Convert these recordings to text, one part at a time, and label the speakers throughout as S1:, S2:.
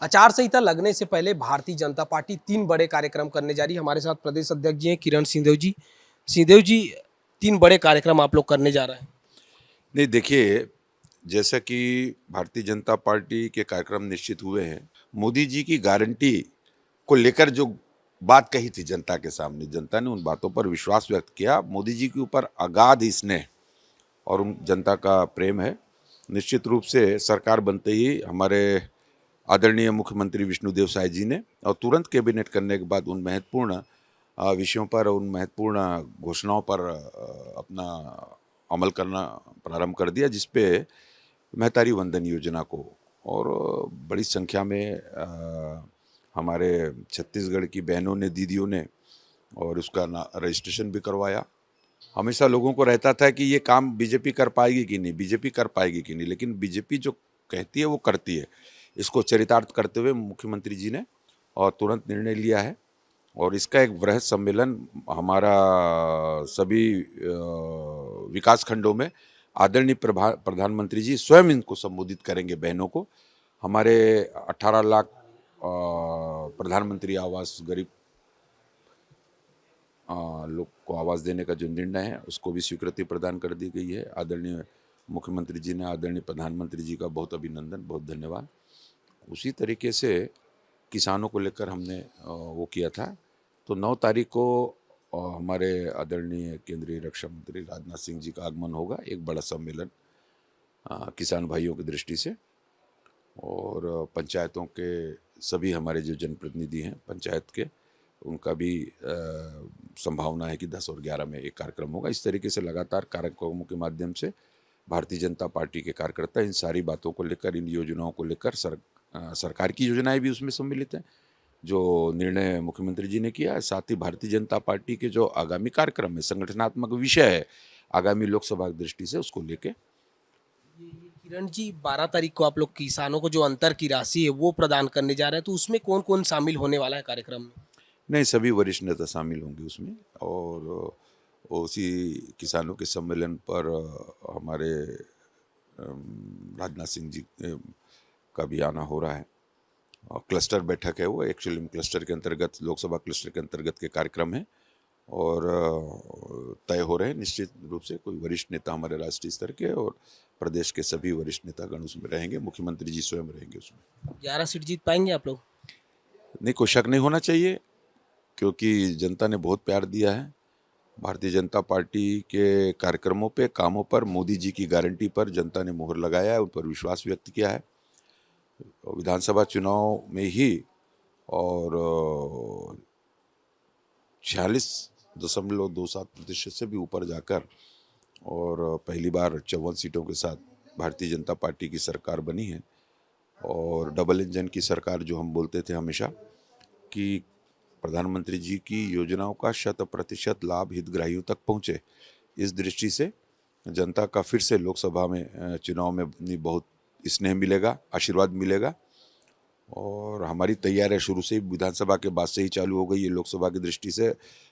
S1: आचार संहिता लगने से पहले भारतीय जनता पार्टी 3 बड़े कार्यक्रम करने जा रही है। हमारे साथ प्रदेश अध्यक्ष जी हैं किरण सिंहदेव जी। सिंहदेव जी, 3 बड़े कार्यक्रम आप लोग करने जा रहे हैं।
S2: नहीं देखिए, जैसा कि भारतीय जनता पार्टी के कार्यक्रम निश्चित हुए हैं, मोदी जी की गारंटी को लेकर जो बात कही थी जनता के सामने, जनता ने उन बातों पर विश्वास व्यक्त किया। मोदी जी के ऊपर अगाध स्नेह और उन जनता का प्रेम है। निश्चित रूप से सरकार बनते ही हमारे आदरणीय मुख्यमंत्री विष्णुदेव साय जी ने और तुरंत कैबिनेट करने के बाद उन महत्वपूर्ण विषयों पर, उन महत्वपूर्ण घोषणाओं पर अपना अमल करना प्रारंभ कर दिया, जिसपे महतारी वंदन योजना को और बड़ी संख्या में हमारे छत्तीसगढ़ की बहनों ने, दीदियों ने और उसका रजिस्ट्रेशन भी करवाया। हमेशा लोगों को रहता था कि ये काम बीजेपी कर पाएगी कि नहीं, बीजेपी कर पाएगी कि नहीं, लेकिन बीजेपी जो कहती है वो करती है। इसको चरितार्थ करते हुए मुख्यमंत्री जी ने और तुरंत निर्णय लिया है और इसका एक वृहद सम्मेलन हमारा सभी विकास खंडों में आदरणीय प्रधानमंत्री जी स्वयं इनको संबोधित करेंगे, बहनों को। हमारे 18 लाख प्रधानमंत्री आवास गरीब लोग को आवास देने का जो निर्णय है उसको भी स्वीकृति प्रदान कर दी गई है। आदरणीय मुख्यमंत्री जी ने आदरणीय प्रधानमंत्री जी का बहुत अभिनंदन, बहुत धन्यवाद। उसी तरीके से किसानों को लेकर हमने वो किया था। तो 9 तारीख को हमारे आदरणीय केंद्रीय रक्षा मंत्री राजनाथ सिंह जी का आगमन होगा, एक बड़ा सम्मेलन किसान भाइयों की दृष्टि से। और पंचायतों के सभी हमारे जो जनप्रतिनिधि हैं पंचायत के, उनका भी संभावना है कि 10 और 11 में एक कार्यक्रम होगा। इस तरीके से लगातार कार्यक्रमों के माध्यम से भारतीय जनता पार्टी के कार्यकर्ता इन सारी बातों को लेकर, इन योजनाओं को लेकर, सरकार की योजनाएं भी उसमें सम्मिलित हैं जो निर्णय मुख्यमंत्री जी ने किया है। साथ ही भारतीय जनता पार्टी के जो आगामी कार्यक्रम है, संगठनात्मक विषय है आगामी लोकसभा की दृष्टि से, उसको लेके
S1: किरण जी, 12 तारीख को आप लोग किसानों को जो अंतर की राशि है वो प्रदान करने जा रहे हैं, तो उसमें कौन-कौन शामिल होने वाला है कार्यक्रम में?
S2: नहीं, सभी वरिष्ठ नेता शामिल होंगे उसमें। और उसी किसानों के सम्मेलन पर हमारे राजनाथ सिंह जी का भी आना हो रहा है। क्लस्टर बैठक है वो, एक्चुअली क्लस्टर के अंतर्गत, लोकसभा क्लस्टर के अंतर्गत के कार्यक्रम है और तय हो रहे हैं। निश्चित रूप से कोई वरिष्ठ नेता हमारे राष्ट्रीय स्तर के और प्रदेश के सभी वरिष्ठ नेतागण उसमें रहेंगे, मुख्यमंत्री जी स्वयं रहेंगे उसमें।
S1: 11 सीट जीत पाएंगे आप लोग?
S2: नहीं, कोई शक नहीं होना चाहिए, क्योंकि जनता ने बहुत प्यार दिया है भारतीय जनता पार्टी के कार्यक्रमों पे, कामों पर। मोदी जी की गारंटी पर जनता ने मोहर लगाया है, उन पर विश्वास व्यक्त किया है। विधानसभा चुनाव में ही और 46.27% से भी ऊपर जाकर और पहली बार 54 सीटों के साथ भारतीय जनता पार्टी की सरकार बनी है। और डबल इंजन की सरकार जो हम बोलते थे हमेशा, कि प्रधानमंत्री जी की योजनाओं का 100% लाभ हितग्राहियों तक पहुँचे, इस दृष्टि से जनता का फिर से लोकसभा में चुनाव में बहुत स्नेह मिलेगा, आशीर्वाद मिलेगा। और हमारी तैयारियां शुरू से ही विधानसभा के बाद से ही चालू हो गई है। लोकसभा की दृष्टि से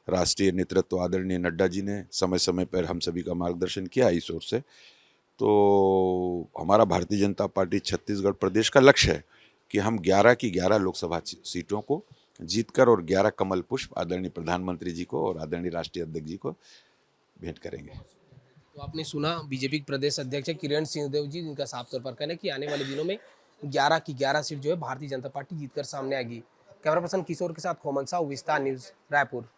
S2: राष्ट्रीय नेतृत्व आदरणीय नड्डा जी ने समय समय पर हम सभी का मार्गदर्शन किया इस ओर से। तो हमारा भारतीय जनता पार्टी छत्तीसगढ़ प्रदेश का लक्ष्य है कि हम 11 की 11 लोकसभा सीटों को जीतकर और 11 कमल पुष्प आदरणीय प्रधानमंत्री जी को और आदरणीय राष्ट्रीय अध्यक्ष जी को भेंट करेंगे।
S1: तो आपने सुना, बीजेपी के प्रदेश अध्यक्ष है किरण सिंहदेव जी, जिनका साफ तौर पर कहना है कि आने वाले दिनों में 11 की 11 सीट जो है भारतीय जनता पार्टी जीतकर सामने आएगी। कैमरा पर्सन किशोर के साथ खोमन साहू, विस्तार न्यूज, रायपुर।